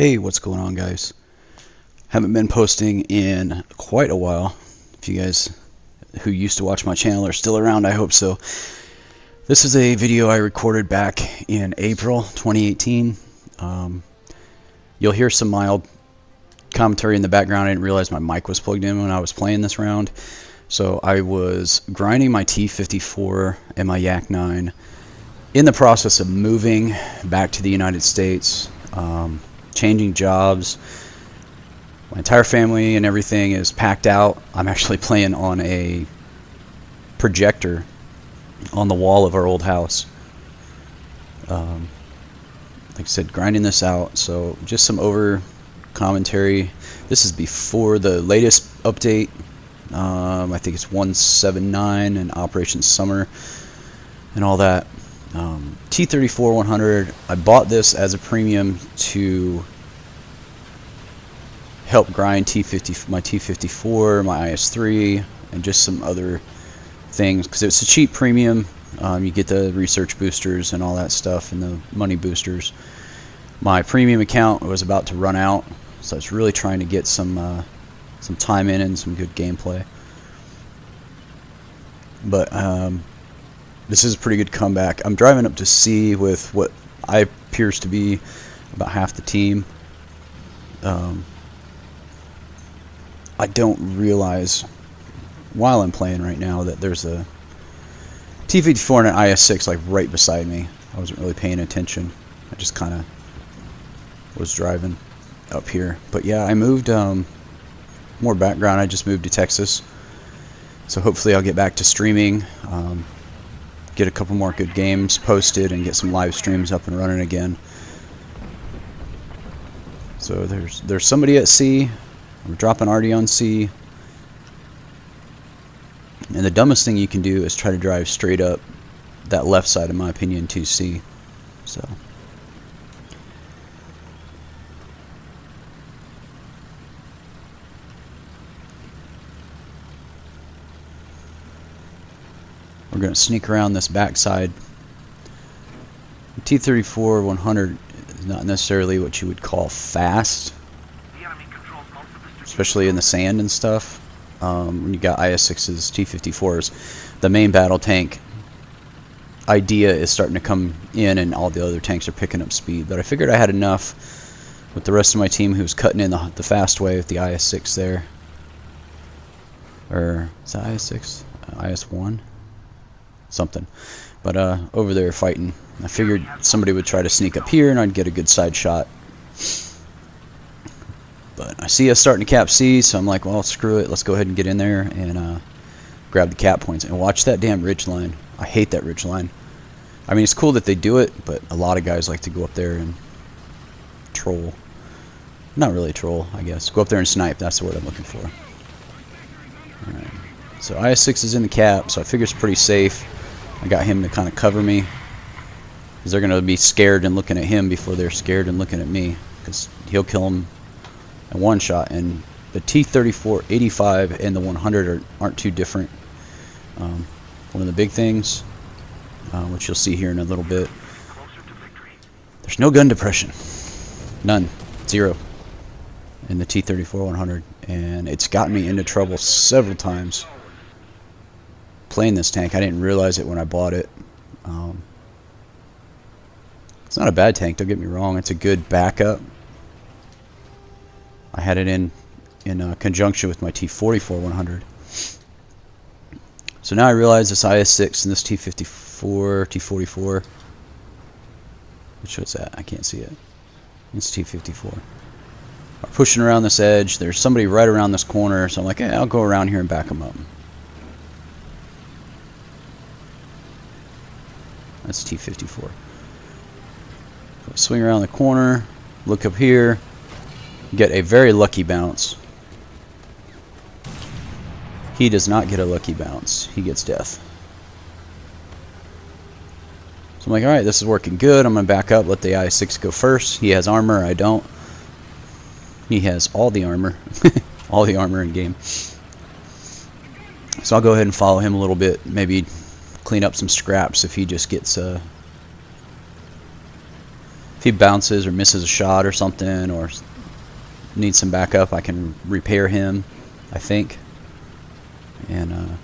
Hey, what's going on, guys? Haven't been posting in quite a while. If you guys who used to watch my channel are still around, I hope so. This is a video I recorded back in April 2018. You'll hear some mild commentary in the background. I didn't realize my mic was plugged in when I was playing this round. So I was grinding my T54 and my Yak 9 in the process of moving back to the United States. Changing jobs. My entire family and everything is packed out. I'm actually playing on a projector on the wall of our old house. Like I said, grinding this out. So just some over commentary. This is before the latest update. I think it's 179 and Operation Summer and all that. T34 100. I bought this as a premium to help grind my T54, my IS3, and just some other things because it's a cheap premium. You get the research boosters and all that stuff and the money boosters. My premium account was about to run out, so I was really trying to get some time in and some good gameplay. But this is a pretty good comeback. I'm driving up to C with what appears to be about half the team. I don't realize while I'm playing right now that there's a T54 and an IS6 like right beside me. I wasn't really paying attention. I just kind of was driving up here. But yeah, I moved, more background, I just moved to Texas. So hopefully I'll get back to streaming. Get a couple more good games posted and get some live streams up and running again. So there's somebody at C. I'm dropping Artie on C. And the dumbest thing you can do is try to drive straight up that left side, in my opinion, to C. So we're going to sneak around this backside. T34 100 is not necessarily what you would call fast, especially in the sand and stuff. When you got IS6s, T54s, the main battle tank idea is starting to come in and all the other tanks are picking up speed. But I figured I had enough with the rest of my team who's cutting in the fast way with the IS6 there. Or is that IS6? IS1? Something. But over there fighting. I figured somebody would try to sneak up here and I'd get a good side shot. But I see us starting to cap C, so I'm like, well, screw it. Let's go ahead and get in there and grab the cap points. And watch that damn ridge line. I hate that ridge line. I mean, it's cool that they do it, but a lot of guys like to go up there and troll. Not really troll, I guess. Go up there and snipe. That's the word I'm looking for. Alright. So IS6 is in the cap, so I figure it's pretty safe. I got him to kind of cover me, because they're going to be scared and looking at him before they're scared and looking at me, because he'll kill them in one shot. And the T34 85 and the 100 aren't too different. One of the big things, which you'll see here in a little bit, there's no gun depression. None. Zero in the T34 100, and it's gotten me into trouble several times playing this tank. I didn't realize it when I bought it. It's not a bad tank, don't get me wrong. It's a good backup. I had it in conjunction with my T44 100. So now I realize this IS6 and this T54, T44. Which one's that? I can't see it. It's T54. Are pushing around this edge. There's somebody right around this corner, so I'm like, hey, I'll go around here and back them up. That's T54. Swing around the corner, look up here, get a very lucky bounce. He does not get a lucky bounce. He gets death. So I'm like, alright, this is working good. I'm going to back up, let the I-6 go first. He has armor, I don't. He has all the armor. All the armor in game. So I'll go ahead and follow him a little bit. Maybe clean up some scraps if he just gets If he bounces or misses a shot or something, or needs some backup, I can repair him, I think, and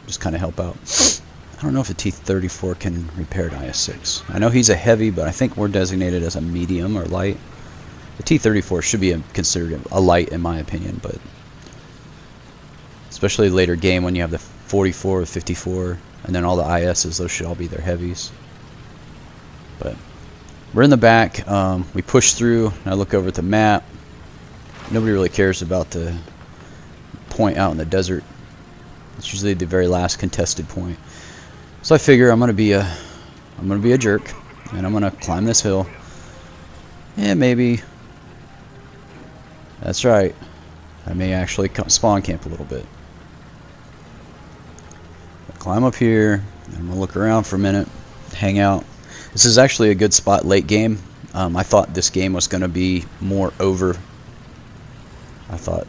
just kind of help out. I don't know if the T-34 can repair an IS-6. I know he's a heavy, but I think we're designated as a medium or light. The T-34 should be considered a light in my opinion, but especially later game when you have the 44 or 54 and then all the ISs, those should all be their heavies. But we're in the back. We push through, and I look over at the map. Nobody really cares about the point out in the desert. It's usually the very last contested point. So I figure I'm gonna be a jerk, and I'm gonna climb this hill. Yeah, maybe. That's right. I may actually spawn camp a little bit. I'll climb up here. And I'm gonna look around for a minute, hang out. This is actually a good spot late game. I thought this game was gonna be more over. I thought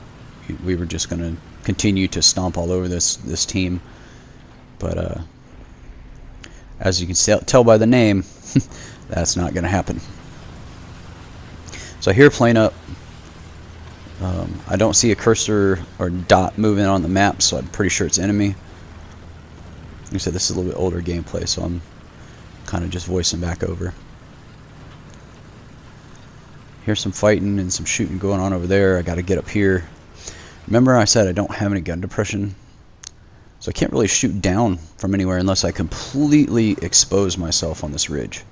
we were just gonna continue to stomp all over this team, but as you can tell by the name, that's not gonna happen. So I hear a plane up. I don't see a cursor or dot moving on the map, so I'm pretty sure it's enemy. Like I said, this is a little bit older gameplay, so I'm kind of just voicing back over. Here's some fighting and some shooting going on over there. I got to get up here. Remember I said I don't have any gun depression, so I can't really shoot down from anywhere unless I completely expose myself on this ridge.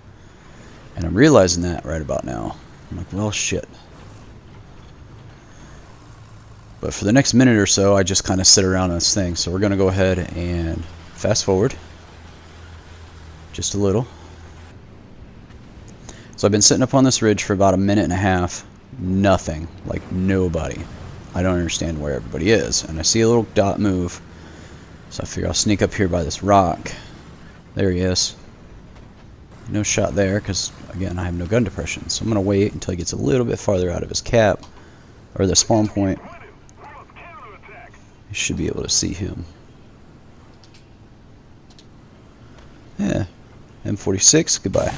And I'm realizing that right about now. I'm like, well, shit. But for the next minute or so, I just kind of sit around on this thing. So we're going to go ahead and fast forward just a little. So I've been sitting up on this ridge for about a minute and a half. Nothing. Like nobody. I don't understand where everybody is. And I see a little dot move. So I figure I'll sneak up here by this rock. There he is. No shot there because, again, I have no gun depression. So I'm going to wait until he gets a little bit farther out of his cap, or the spawn point. You should be able to see him. Yeah. M46, goodbye.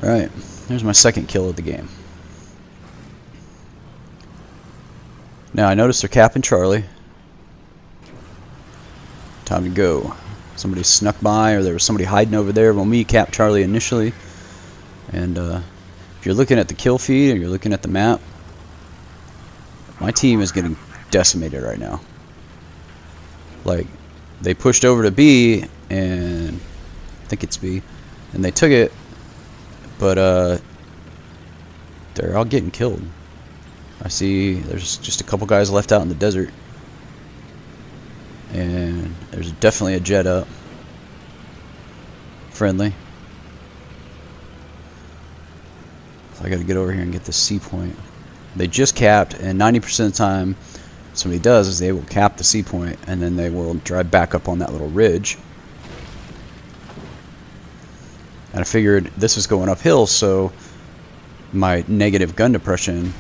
Alright, there's my second kill of the game. Now I noticed they're capping Charlie. Time to go. Somebody snuck by, or there was somebody hiding over there. Well, me capped Charlie initially. And if you're looking at the kill feed, or you're looking at the map, my team is getting decimated right now. Like, they pushed over to B, and I think it's B, and they took it, but they're all getting killed. I see there's just a couple guys left out in the desert, and there's definitely a jet up. Friendly. So I gotta get over here and get the C point. They just capped, and 90% of the time somebody does is they will cap the C point, and then they will drive back up on that little ridge. And I figured this is going uphill, so my negative gun depression,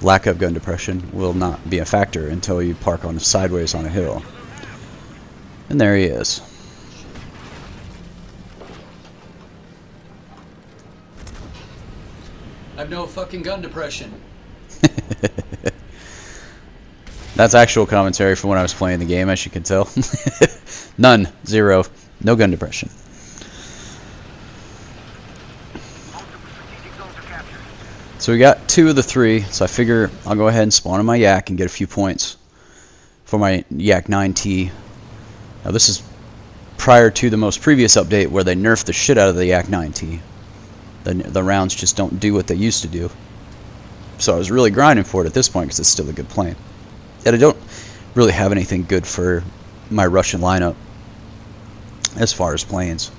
lack of gun depression, will not be a factor until you park on the sideways on a hill. And there he is. I have no fucking gun depression. That's actual commentary from when I was playing the game, as you can tell. None. Zero. No gun depression. So we got 2 of the 3, so I figure I'll go ahead and spawn in my Yak and get a few points for my Yak 9T. Now this is prior to the most previous update where they nerfed the shit out of the Yak 9T. The rounds just don't do what they used to do. So I was really grinding for it at this point because it's still a good plane. Yet I don't really have anything good for my Russian lineup as far as planes.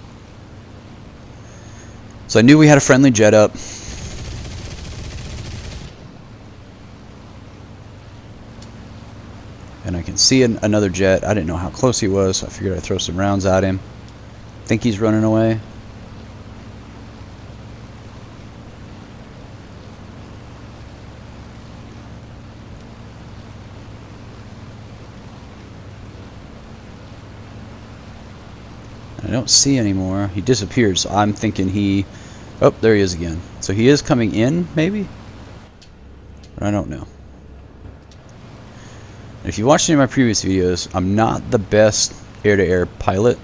So I knew we had a friendly jet up. And I can see another jet. I didn't know how close he was, so I figured I'd throw some rounds at him. Think he's running away. I don't see anymore. He disappeared, so I'm thinking he... Oh, there he is again. So he is coming in, maybe? But I don't know. If you watched any of my previous videos, I'm not the best air-to-air pilot,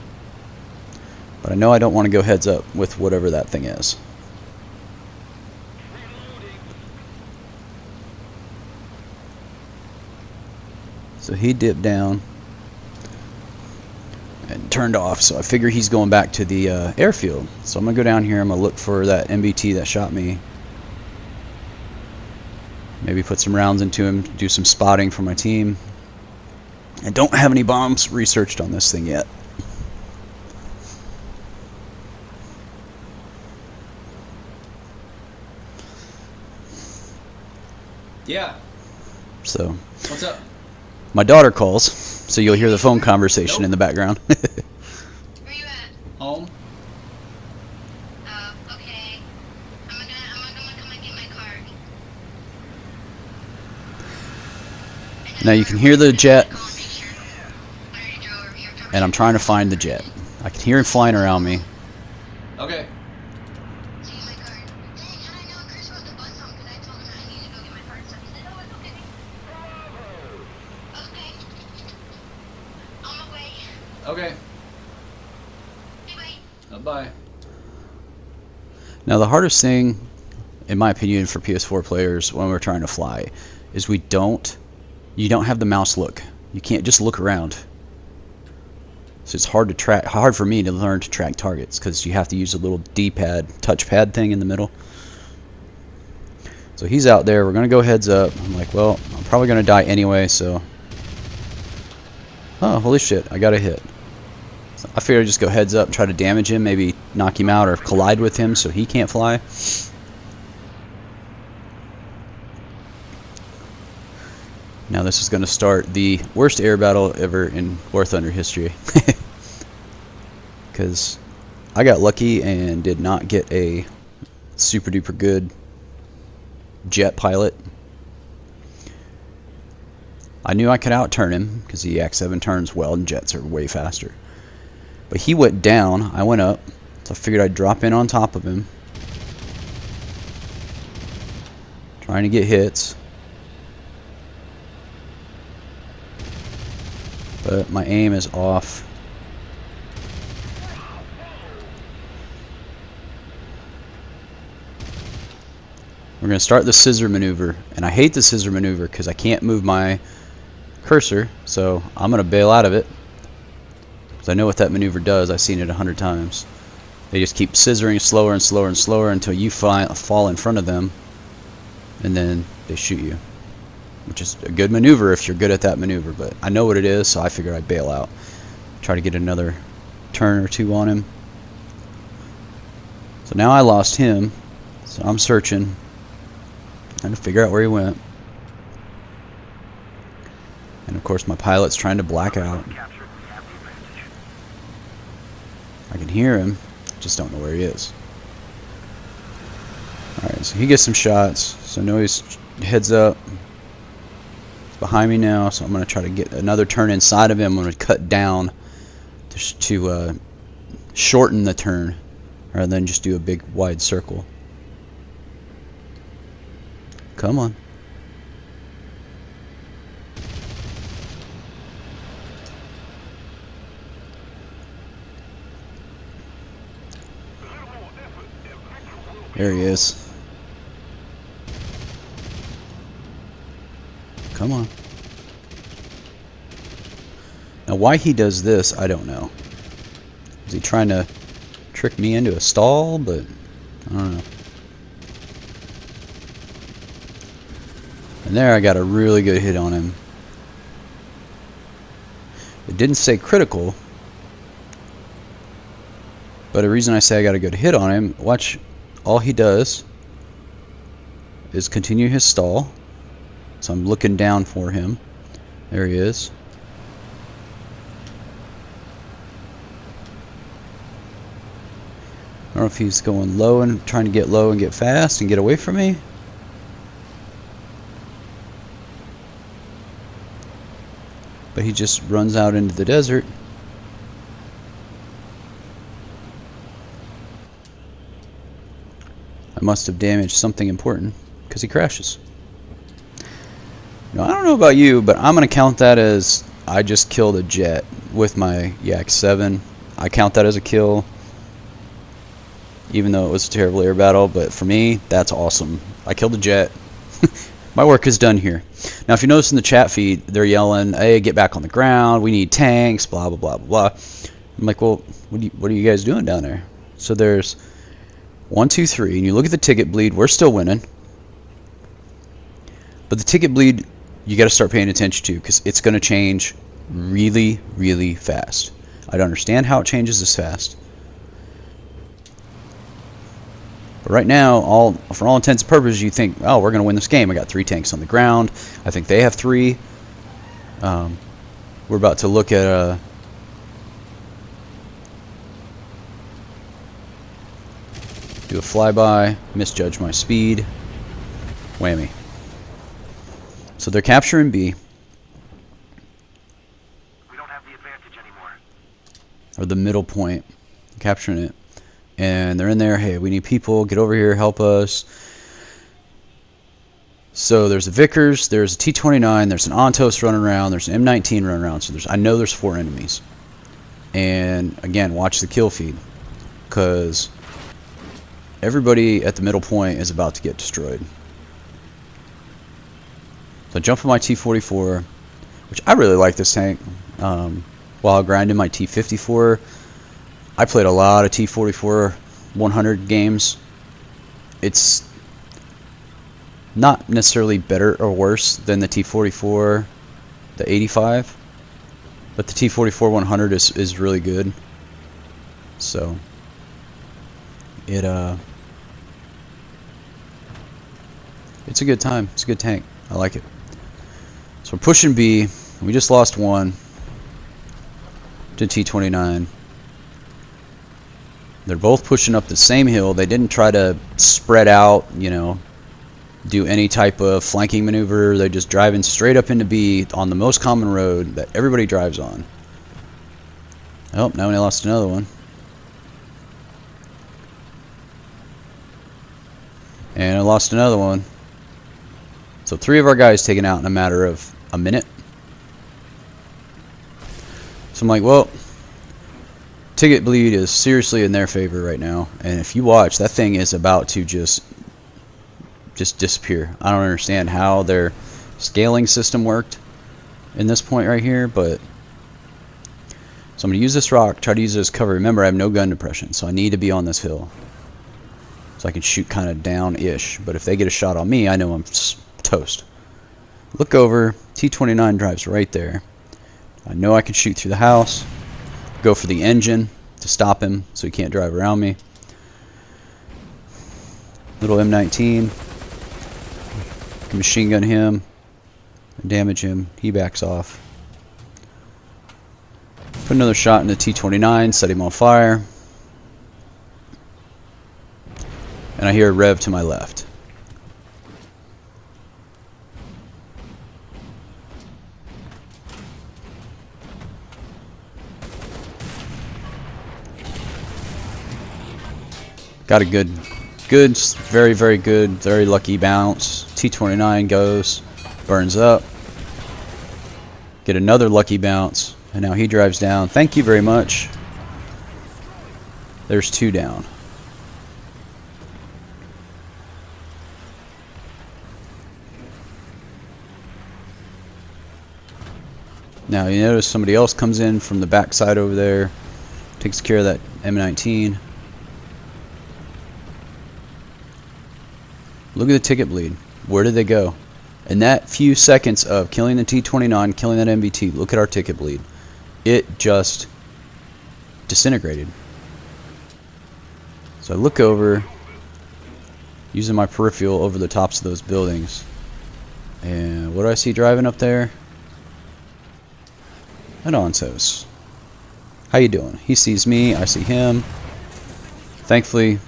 but I know I don't want to go heads up with whatever that thing is. So he dipped down and turned off, so I figure he's going back to the airfield. So I'm going to go down here, I'm going to look for that MBT that shot me. Maybe put some rounds into him, do some spotting for my team. I don't have any bombs researched on this thing yet. Yeah. So. What's up? My daughter calls, so you'll hear the phone conversation in the background. Where you at? Home. Okay. I'm gonna come and get my card. Now you can hear the jet, and I'm trying to find the jet. I can hear him flying around me. Okay. See my card. Dang, how did I know Chris rode the bus home? Because I told him I needed to go get my card. So he said, oh, it's okay. Okay. On my way. Okay. Bye. Bye. Now the hardest thing, in my opinion, for PS4 players when we're trying to fly, is you don't have the mouse look. You can't just look around. So it's hard for me to learn to track targets because you have to use a little D-pad, touchpad thing in the middle. So he's out there. We're gonna go heads up. I'm like, well, I'm probably gonna die anyway. So, oh, holy shit! I got a hit. So I figured I'd just go heads up and try to damage him, maybe knock him out or collide with him so he can't fly. Now this is going to start the worst air battle ever in War Thunder history. Because I got lucky and did not get a super duper good jet pilot. I knew I could outturn him because the Yak-7 turns well and jets are way faster. But he went down, I went up, so I figured I'd drop in on top of him. Trying to get hits. But my aim is off. We're going to start the scissor maneuver. And I hate the scissor maneuver because I can't move my cursor. So I'm going to bail out of it. Because I know what that maneuver does. I've seen it 100 times. They just keep scissoring slower and slower and slower until you fall in front of them. And then they shoot you. Which is a good maneuver if you're good at that maneuver, but I know what it is, so I figure I'd bail out. Try to get another turn or two on him. So now I lost him, so I'm searching, trying to figure out where he went. And of course my pilot's trying to black out. I can hear him, just don't know where he is. Alright, so he gets some shots, so I know he's heads up. Behind me now, so I'm going to try to get another turn inside of him. I'm going to cut down to shorten the turn rather than just do a big wide circle. Come on. There he is. Come on. Now why he does this, I don't know. Is he trying to trick me into a stall? But I don't know. And there I got a really good hit on him. It didn't say critical. But the reason I say I got a good hit on him, watch, all he does is continue his stall. So I'm looking down for him. There he is. I don't know if he's going low and trying to get low and get fast and get away from me. But he just runs out into the desert. I must have damaged something important because he crashes. Now, I don't know about you, but I'm going to count that as I just killed a jet with my Yak 7. I count that as a kill, even though it was a terrible air battle, but for me, that's awesome. I killed a jet. My work is done here. Now, if you notice in the chat feed, they're yelling, hey, get back on the ground, we need tanks, blah, blah, blah, blah, blah. I'm like, well, what are you guys doing down there? So there's 1, 2, 3, and you look at the ticket bleed, we're still winning. But the ticket bleed, you got to start paying attention to, because it's going to change really, really fast. I don't understand how it changes this fast. But right now, for all intents and purposes, you think, oh, we're going to win this game. I got 3 tanks on the ground. I think they have 3. We're about to look at do a flyby, misjudge my speed, whammy. So they're capturing B. We don't have the advantage anymore. Or the middle point, capturing it. And they're in there, hey, we need people, get over here, help us. So there's a Vickers, there's a T-29, there's an Ontos running around, there's an M19 running around. So I know there's 4 enemies. And again, watch the kill feed, because everybody at the middle point is about to get destroyed. So I jump on my T-44, which I really like this tank. While grinding my T-54, I played a lot of T-44 100 games. It's not necessarily better or worse than the T-44, the 85, but the T-44 100 is really good. So it's a good time. It's a good tank. I like it. So we're pushing B. We just lost 1 to T-29. They're both pushing up the same hill. They didn't try to spread out, you know, do any type of flanking maneuver. They're just driving straight up into B on the most common road that everybody drives on. Oh, now we lost another one. And I lost another one. So 3 of our guys taken out in a matter of a minute. So I'm like, well, ticket bleed is seriously in their favor right now. And if you watch, that thing is about to just disappear. I don't understand how their scaling system worked in this point right here, but so I'm going to use this rock, try to use it as cover. Remember, I have no gun depression, so I need to be on this hill so I can shoot kind of down-ish. But if they get a shot on me, I know I'm toast. Look over, T-29 drives right there. I know I can shoot through the house, go for the engine to stop him so he can't drive around me. Little M19, can machine gun him, damage him, he backs off. Put another shot in the T-29, set him on fire. And I hear a rev to my left. Got a good, very, very good, very lucky bounce. T-29 goes, burns up. Get another lucky bounce, and now he drives down. Thank you very much. There's 2 down. Now you notice somebody else comes in from the backside over there, takes care of that M19. Look at the ticket bleed. Where did they go? In that few seconds of killing the T-29, killing that MBT, look at our ticket bleed. It just disintegrated. So I look over, using my peripheral over the tops of those buildings. And what do I see driving up there? An Ontos. How you doing? He sees me, I see him. Thankfully,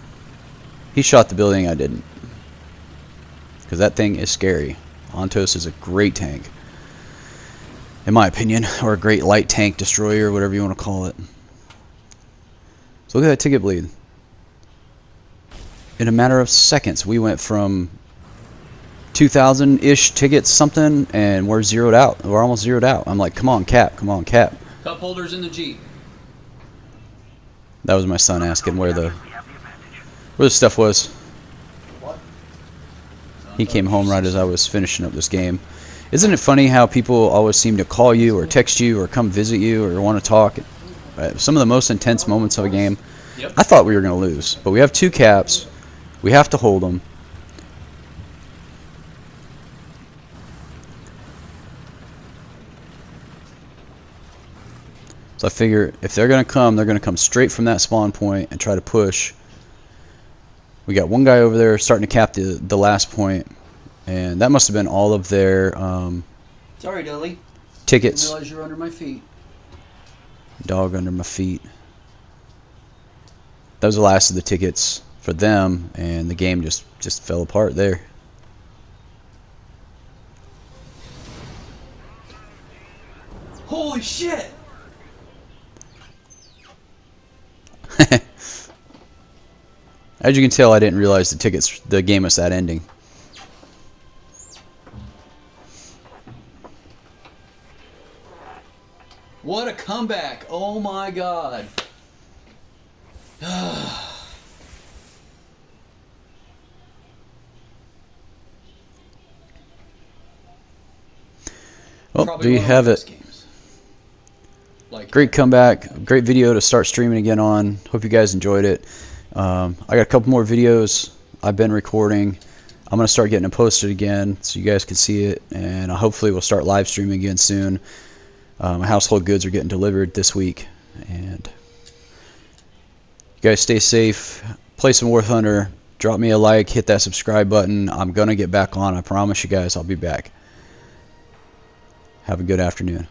he shot the building, I didn't. Because that thing is scary. Ontos is a great tank, in my opinion, or a great light tank destroyer, whatever you want to call it. So look at that ticket bleed. in a matter of seconds, we went from 2,000-ish tickets something, and we're zeroed out. We're almost zeroed out. I'm like, come on, Cap, come on, Cap. Cup holders in the Jeep. That was my son asking where the stuff was. He came home right as I was finishing up this game. Isn't it funny how people always seem to call you or text you or come visit you or want to talk? Some of the most intense moments of a game. Yep. I thought we were going to lose, but we have 2 caps. We have to hold them. So I figure if they're going to come straight from that spawn point and try to push. We got one guy over there starting to cap the last point, and that must have been all of their Sorry, Dilly. tickets. Didn't realize you were under my feet. Dog under my feet. That was the last of the tickets for them, and the game just fell apart there. Holy shit! As you can tell, I didn't realize the game was that ending. What a comeback! Oh my god! Well, Probably there you one of my have it. best games. Like, Great comeback, great video to start streaming again on. Hope you guys enjoyed it. I got a couple more videos I've been recording. I'm going to start getting them posted again so you guys can see it, and hopefully we'll start live streaming again soon. My household goods are getting delivered this week, and you guys stay safe, play some War Thunder, drop me a like, hit that subscribe button. I'm going to get back on. I promise you guys I'll be back. Have a good afternoon.